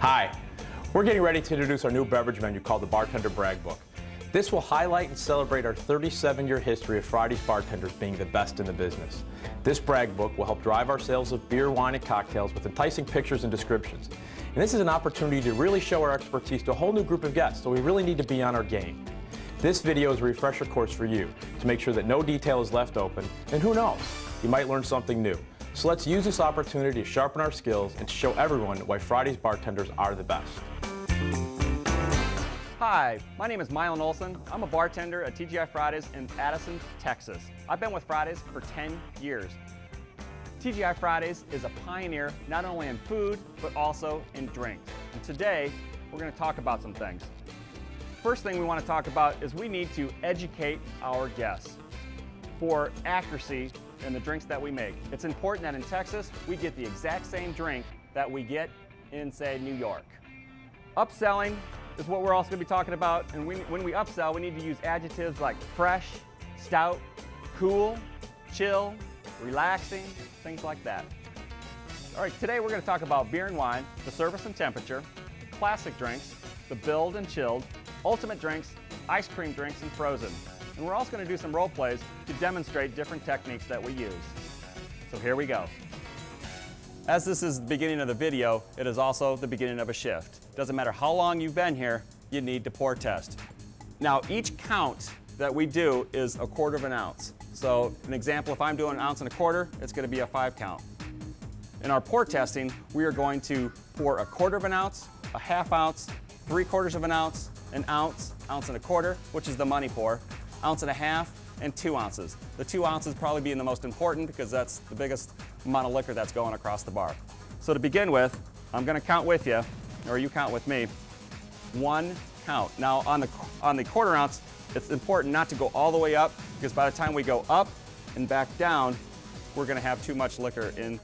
Hi, we're getting ready to introduce our new beverage menu called the Bartender Brag Book. This will highlight and celebrate our 37-year history of Friday's bartenders being the best in the business. This brag book will help drive our sales of beer, wine, and cocktails with enticing pictures and descriptions. And this is an opportunity to really show our expertise to a whole new group of guests, so we really need to be on our game. This video is a refresher course for you to make sure that no detail is left open, and who knows, you might learn something new. So let's use this opportunity to sharpen our skills and to show everyone why Friday's bartenders are the best. Hi, my name is Mylan Olson. I'm a bartender at TGIF Fridays in Addison, Texas. I've been with Fridays for 10 years. TGI Fridays is a pioneer not only in food, but also in drinks. And today, we're going to talk about some things. First thing we want to talk about is we need to educate our guests for accuracy in the drinks that we make. It's important that in Texas, we get the exact same drink that we get in, say, New York. Upselling is what we're also going to be talking about, and when we upsell, we need to use adjectives like fresh, stout, cool, chill, relaxing, things like that. All right, today we're going to talk about beer and wine, the service and temperature, classic drinks, the billed and chilled, ultimate drinks, ice cream drinks, and frozen. And we're also going to do some role plays to demonstrate different techniques that we use. So here we go. As this is the beginning of the video, it is also the beginning of a shift. Doesn't matter how long you've been here, you need to pour test. Now each count that we do is 1/4 of an ounce. So an example, if I'm doing 1 1/4 ounces, it's going to be a 5 count. In our pour testing, we are going to pour 1/4 of an ounce, a 1/2 ounce, 3/4 of an ounce, an ounce, 1 1/4 ounces, which is the money pour, 1 1/2 ounces, and 2 ounces. The 2 ounces probably being the most important because that's the biggest amount of liquor that's going across the bar. So to begin with, I'm going to count with you, or you count with me, 1 count. Now on the 1/4 ounce, it's important not to go all the way up because by the time we go up and back down, we're going to have too much liquor in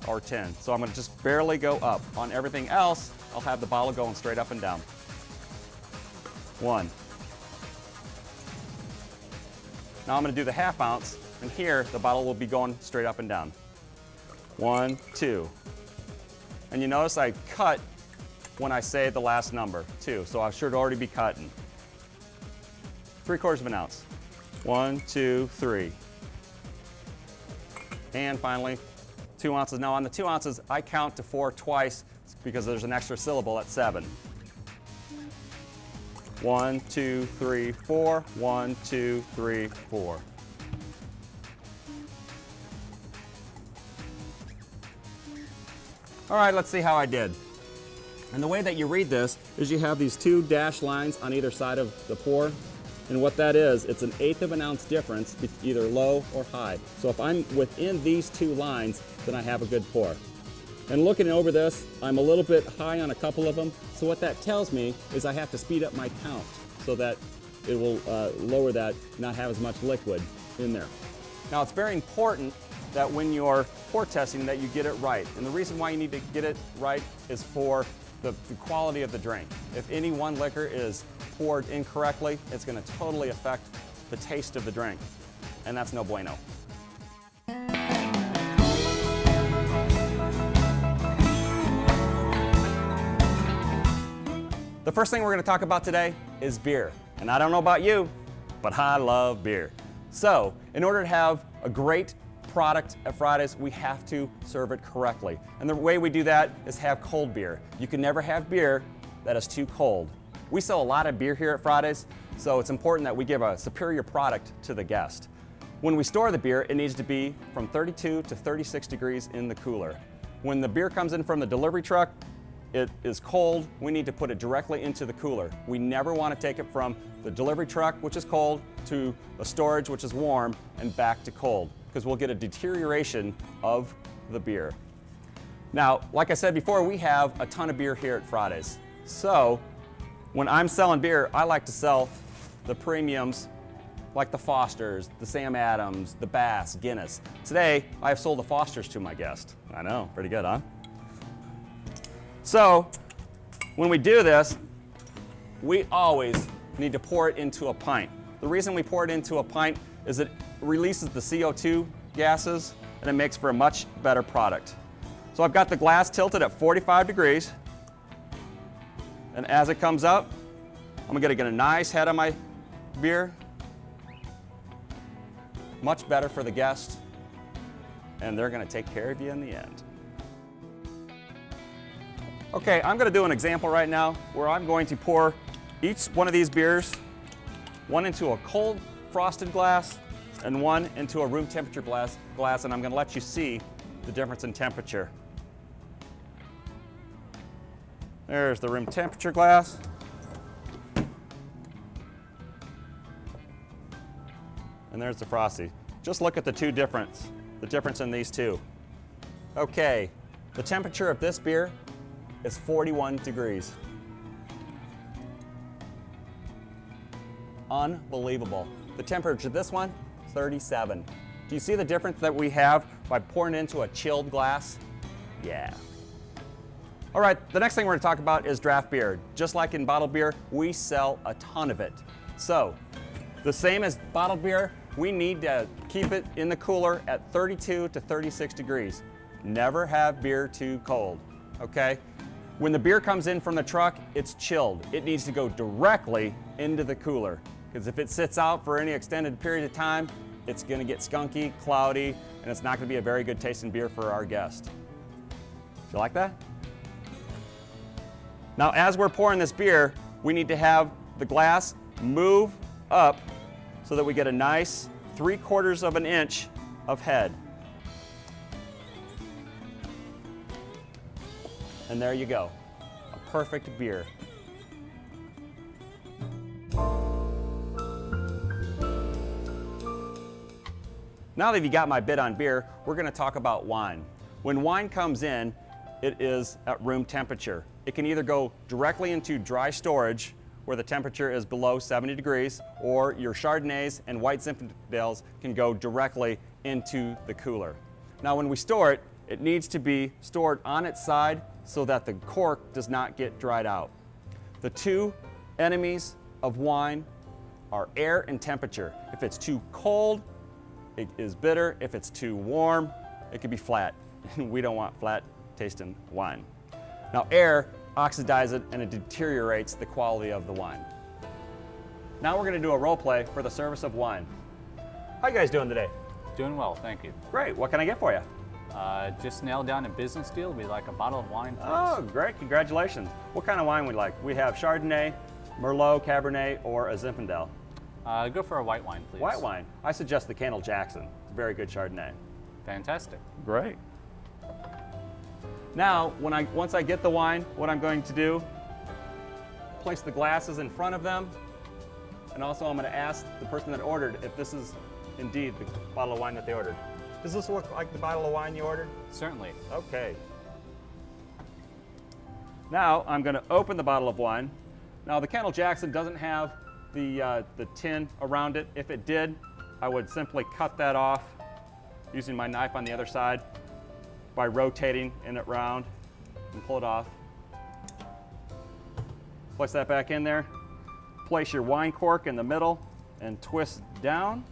our tin. So I'm going to just barely go up. On everything else, I'll have the bottle going straight up and down. 1. Now I'm going to do the 1/2 ounce, and here the bottle will be going straight up and down. 1, 2. And you notice I cut when I say the last number, 2, so I should already be cutting. 3/4 of an ounce. 1, 2, 3. And finally, 2 ounces. Now on the 2 ounces, I count to 4 twice because there's an extra syllable at 7. 1, 2, 3, 4. 1, 2, 3, 4. All right, let's see how I did. And the way that you read this is you have these 2 dashed lines on either side of the pour. And what that is, it's an 1/8 of an ounce difference, either low or high. So if I'm within these 2 lines, then I have a good pour. And looking over this, I'm a little bit high on a couple of them. So what that tells me is I have to speed up my count so that it will lower that, not have as much liquid in there. Now it's very important that when you're pour testing that you get it right. And the reason why you need to get it right is for the quality of the drink. If any one liquor is poured incorrectly, it's going to totally affect the taste of the drink. And that's no bueno. The first thing we're going to talk about today is beer. And I don't know about you, but I love beer. So, in order to have a great product at Fridays, we have to serve it correctly. And the way we do that is have cold beer. You can never have beer that is too cold. We sell a lot of beer here at Fridays, so it's important that we give a superior product to the guest. When we store the beer, it needs to be from 32 to 36 degrees in the cooler. When the beer comes in from the delivery truck, it is cold, we need to put it directly into the cooler. We never want to take it from the delivery truck, which is cold, to the storage, which is warm, and back to cold, because we'll get a deterioration of the beer. Now, like I said before, we have a ton of beer here at Fridays. So, when I'm selling beer, I like to sell the premiums like the Fosters, the Sam Adams, the Bass, Guinness. Today, I have sold the Fosters to my guest. I know, pretty good, huh? So, when we do this, we always need to pour it into a pint. The reason we pour it into a pint is it releases the CO2 gases and it makes for a much better product. So I've got the glass tilted at 45 degrees And as it comes up, I'm gonna get a nice head on my beer. Much better for the guest, and they're gonna take care of you in the end. Okay, I'm gonna do an example right now where I'm going to pour each one of these beers, one into a cold frosted glass and one into a room temperature glass, and I'm gonna let you see the difference in temperature. There's the room temperature glass. And there's the Frosty. Just look at the difference in these two. Okay, the temperature of this beer is 41 degrees. Unbelievable. The temperature of this one, 37. Do you see the difference that we have by pouring into a chilled glass? Yeah. All right, the next thing we're gonna talk about is draft beer. Just like in bottled beer, we sell a ton of it. So, the same as bottled beer, we need to keep it in the cooler at 32 to 36 degrees. Never have beer too cold, okay? When the beer comes in from the truck, it's chilled. It needs to go directly into the cooler, because if it sits out for any extended period of time, it's gonna get skunky, cloudy, and it's not gonna be a very good tasting beer for our guest. Do you like that? Now, as we're pouring this beer, we need to have the glass move up so that we get a nice 3/4 of an inch of head. And there you go, a perfect beer. Now that you got my bit on beer, we're gonna talk about wine. When wine comes in, it is at room temperature. It can either go directly into dry storage, where the temperature is below 70 degrees, or your Chardonnays and white Zinfandels can go directly into the cooler. Now when we store it, it needs to be stored on its side so that the cork does not get dried out. The two enemies of wine are air and temperature. If it's too cold, it is bitter. If it's too warm, it could be flat. We don't want flat tasting wine. Now air oxidizes it and it deteriorates the quality of the wine. Now we're gonna do a role play for the service of wine. How you guys doing today? Doing well, thank you. Great, what can I get for you? Just nailed down a business deal. We'd like a bottle of wine, please. Oh, great, congratulations. What kind of wine would you like? We have Chardonnay, Merlot, Cabernet, or a Zinfandel. Go for a white wine, please. White wine. I suggest the Candle Jackson. It's a very good Chardonnay. Fantastic. Great. Now, once I get the wine, what I'm going to do, place the glasses in front of them, and also I'm going to ask the person that ordered if this is indeed the bottle of wine that they ordered. Does this look like the bottle of wine you ordered? Certainly. Okay. Now I'm going to open the bottle of wine. Now the Candle Jackson doesn't have the tin around it. If it did, I would simply cut that off using my knife on the other side by rotating it round and pull it off. Place that back in there. Place your wine cork in the middle and twist down.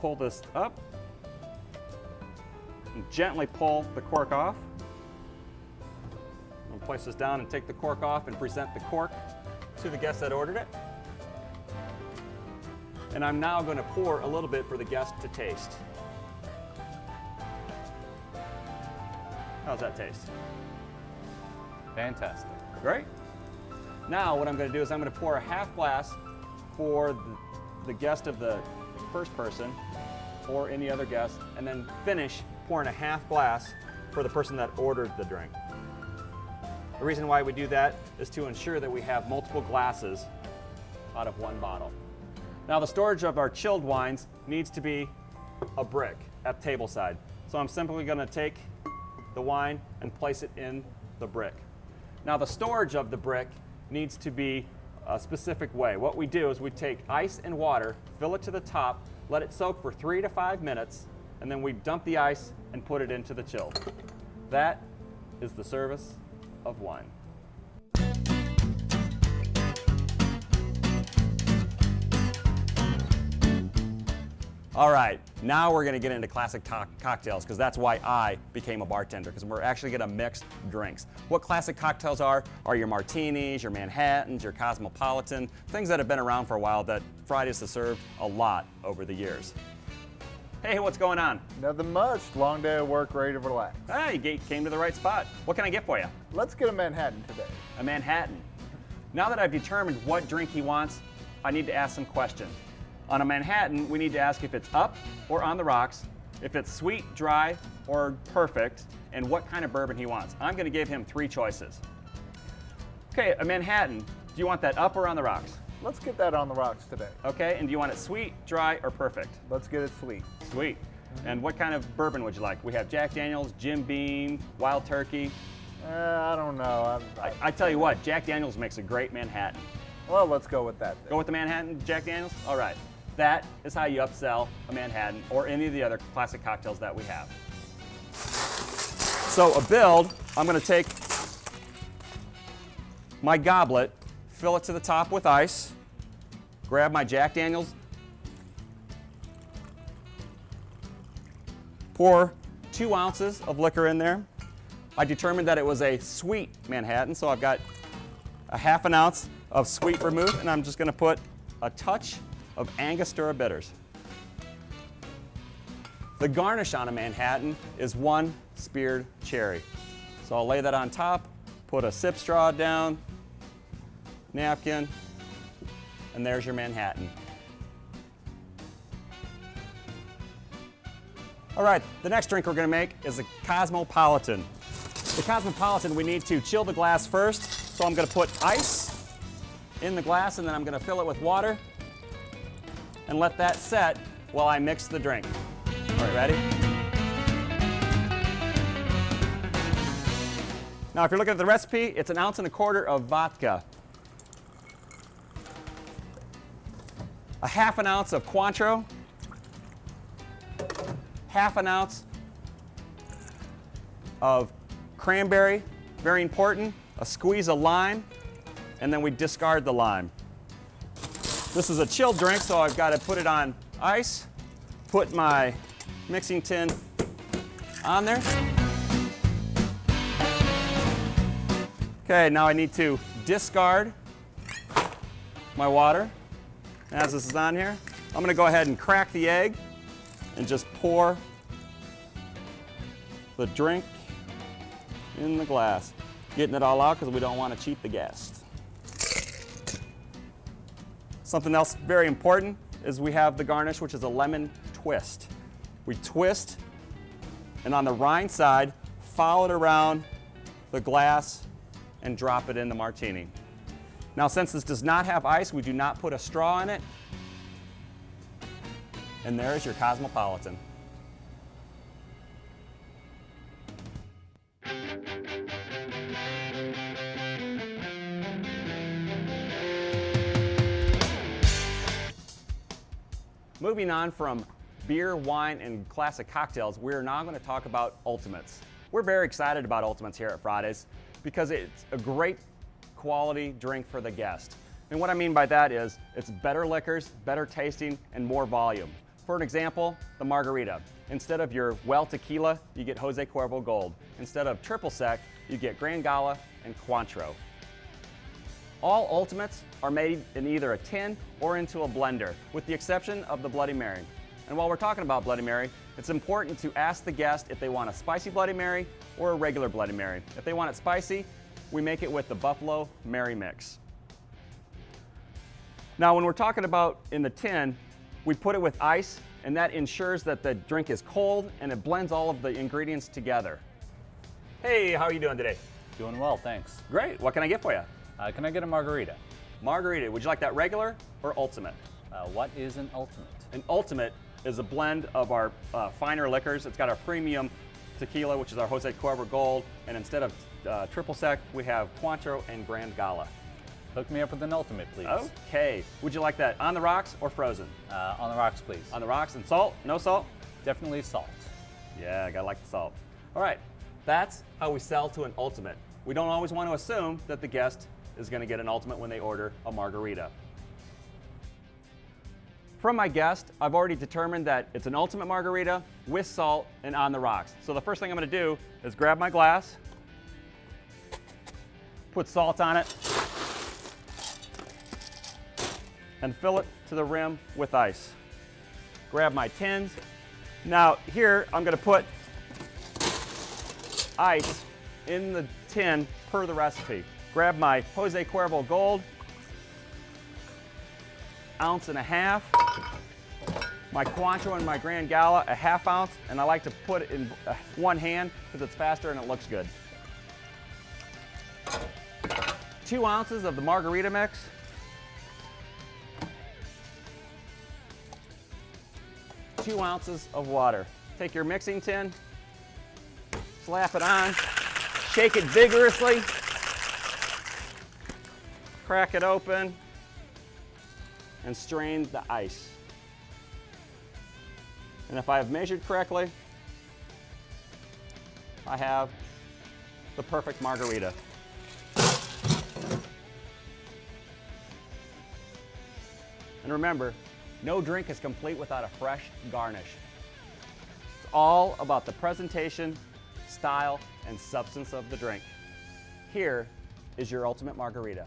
Pull this up and gently pull the cork off. I'm gonna place this down and take the cork off and present the cork to the guest that ordered it. And I'm now going to pour a little bit for the guest to taste. How's that taste? Fantastic. Great. Now what I'm going to do is I'm going to pour a half glass for the guest of the first person or any other guest, and then finish pouring a half glass for the person that ordered the drink. The reason why we do that is to ensure that we have multiple glasses out of one bottle. Now the storage of our chilled wines needs to be a brick at table side. So I'm simply going to take the wine and place it in the brick. Now the storage of the brick needs to be a specific way. What we do is we take ice and water, fill it to the top, let it soak for 3 to 5 minutes, and then we dump the ice and put it into the chill. That is the service of wine. All right, now we're gonna get into classic cocktails, because that's why I became a bartender, because we're actually gonna mix drinks. What classic cocktails are your martinis, your Manhattans, your Cosmopolitan, things that have been around for a while that Fridays has served a lot over the years. Hey, what's going on? Nothing much. Long day of work, ready to relax. Ah, you came to the right spot. What can I get for you? Let's get a Manhattan today. A Manhattan. Now that I've determined what drink he wants, I need to ask some questions. On a Manhattan, we need to ask if it's up or on the rocks, if it's sweet, dry, or perfect, and what kind of bourbon he wants. I'm going to give him 3 choices. Okay, a Manhattan, do you want that up or on the rocks? Let's get that on the rocks today. Okay, and do you want it sweet, dry, or perfect? Let's get it sweet. Sweet. And what kind of bourbon would you like? We have Jack Daniels, Jim Beam, Wild Turkey. I don't know. I tell you what, Jack Daniels makes a great Manhattan. Well, let's go with that then. Go with the Manhattan, Jack Daniels? All right. That is how you upsell a Manhattan or any of the other classic cocktails that we have. So a build, I'm going to take my goblet, fill it to the top with ice, grab my Jack Daniels, pour 2 ounces of liquor in there. I determined that it was a sweet Manhattan, so I've got a ½ ounce of sweet vermouth, and I'm just going to put a touch of Angostura bitters. The garnish on a Manhattan is 1 speared cherry. So I'll lay that on top, put a sip straw down, napkin, and there's your Manhattan. All right, the next drink we're going to make is a Cosmopolitan. The Cosmopolitan, we need to chill the glass first, so I'm going to put ice in the glass, and then I'm going to fill it with water and let that set while I mix the drink. All right, ready? Now, if you're looking at the recipe, it's 1 1/4 ounces of vodka, a ½ ounce of Cointreau, ½ ounce of cranberry, very important, a squeeze of lime, and then we discard the lime. This is a chilled drink, so I've got to put it on ice, put my mixing tin on there. Okay, now I need to discard my water. As this is on here, I'm going to go ahead and crack the egg and just pour the drink in the glass. Getting it all out because we don't want to cheat the guest. Something else very important is we have the garnish, which is a lemon twist. We twist, and on the rind side, follow it around the glass and drop it in the martini. Now, since this does not have ice, we do not put a straw in it. And there is your Cosmopolitan. Moving on from beer, wine, and classic cocktails, we're now going to talk about ultimates. We're very excited about ultimates here at Fridays because it's a great quality drink for the guest. And what I mean by that is it's better liquors, better tasting, and more volume. For an example, the margarita. Instead of your well tequila, you get Jose Cuervo Gold. Instead of triple sec, you get Grand Gala and Cointreau. All ultimates are made in either a tin or into a blender, with the exception of the Bloody Mary. And while we're talking about Bloody Mary, it's important to ask the guest if they want a spicy Bloody Mary or a regular Bloody Mary. If they want it spicy, we make it with the Buffalo Mary Mix. Now, when we're talking about in the tin, we put it with ice, and that ensures that the drink is cold and it blends all of the ingredients together. Hey, how are you doing today? Doing well, thanks. Great. What can I get for you? Can I get a margarita? Margarita. Would you like that regular or ultimate? What is an ultimate? An ultimate is a blend of our finer liquors. It's got our premium tequila, which is our Jose Cuervo Gold, and instead of triple sec, we have Cointreau and Grand Gala. Hook me up with an ultimate, please. Okay. Would you like that on the rocks or frozen? On the rocks, please. On the rocks. And salt? No salt? Definitely salt. Yeah, I gotta like the salt. All right. That's how we sell to an ultimate. We don't always want to assume that the guest is going to get an ultimate when they order a margarita. From my guest, I've already determined that it's an ultimate margarita with salt and on the rocks. So the first thing I'm going to do is grab my glass, put salt on it, and fill it to the rim with ice. Grab my tins. Now here I'm going to put ice in the tin per the recipe. Grab my Jose Cuervo Gold, 1.5 ounces. My Cointreau and my Grand Gala, 1/2 ounce, and I like to put it in one hand because it's faster and it looks good. 2 ounces of the margarita mix. Two ounces of water. Take your mixing tin, slap it on, shake it vigorously, crack it open, and strain the ice. And if I have measured correctly, I have the perfect margarita. And remember, no drink is complete without a fresh garnish. It's all about the presentation, style, and substance of the drink. Here is your ultimate margarita.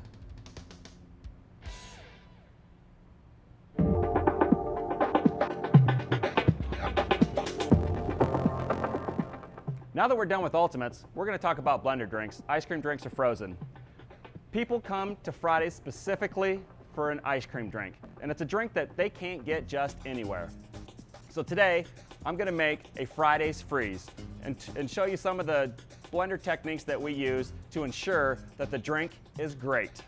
Now that we're done with ultimates, we're going to talk about blender drinks. Ice cream drinks are frozen. People come to Fridays specifically for an ice cream drink, and it's a drink that they can't get just anywhere. So today, I'm going to make a Fridays freeze and show you some of the blender techniques that we use to ensure that the drink is great.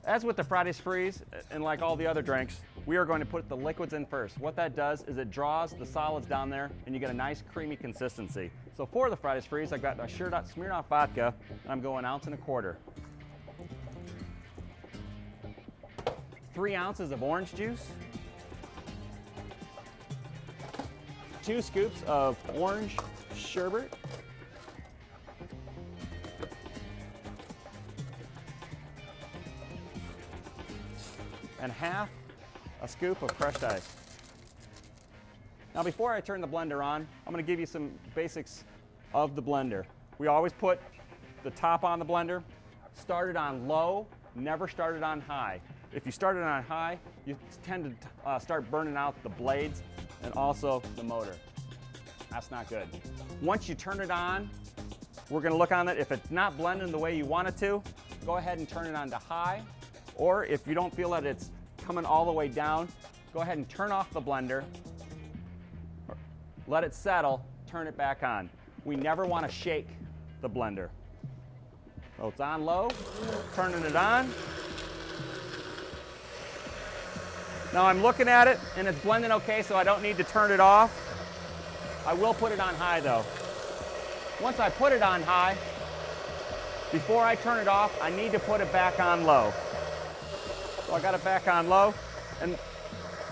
As with the Fridays freeze, and like all the other drinks, we are going to put the liquids in first. What that does is it draws the solids down there and you get a nice creamy consistency. So for the Fridays freeze, I've got my Smirnoff vodka, and I'm going 1.25 ounces. 3 ounces of orange juice, 2 scoops of orange sherbet, and 1/2 scoop of crushed ice. Now before I turn the blender on, I'm going to give you some basics of the blender. We always put the top on the blender, start it on low, never start it on high. If you start it on high, you tend to start burning out the blades and also the motor. That's not good. Once you turn it on, we're going to look on it. If it's not blending the way you want it to, go ahead and turn it on to high. Or if you don't feel that it's coming all the way down, go ahead and turn off the blender, let it settle, turn it back on. We never want to shake the blender. So it's on low, turning it on. Now I'm looking at it and it's blending okay, so I don't need to turn it off. I will put it on high though. Once I put it on high, before I turn it off, I need to put it back on low. So I got it back on low, and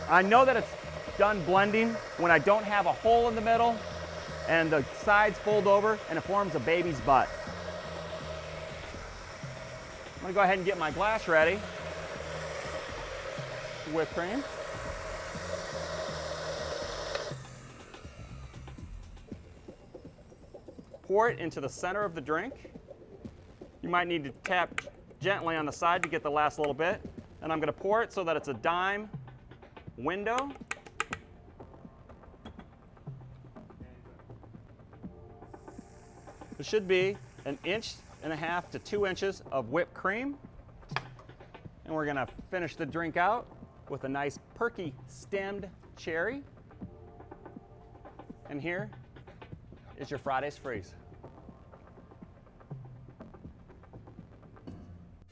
I know that it's done blending when I don't have a hole in the middle and the sides fold over and it forms a baby's butt. I'm going to go ahead and get my glass ready. Whipped cream. Pour it into the center of the drink. You might need to tap gently on the side to get the last little bit. And I'm going to pour it so that it's a dime window. There should be 1.5 inches to 2 inches of whipped cream. And we're going to finish the drink out with a nice perky stemmed cherry. And here is your Fridays freeze.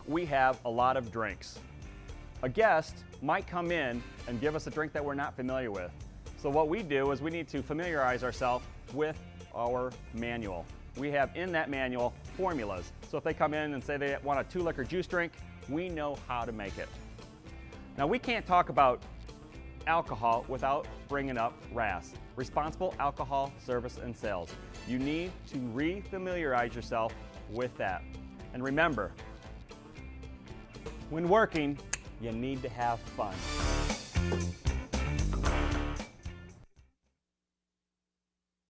We have a lot of drinks. A guest might come in and give us a drink that we're not familiar with. So what we do is we need to familiarize ourselves with our manual. We have in that manual formulas. So if they come in and say they want a 2-liquor juice drink, we know how to make it. Now we can't talk about alcohol without bringing up RAS, Responsible Alcohol Service and Sales. You need to re-familiarize yourself with that. And remember, when working, You need to have fun.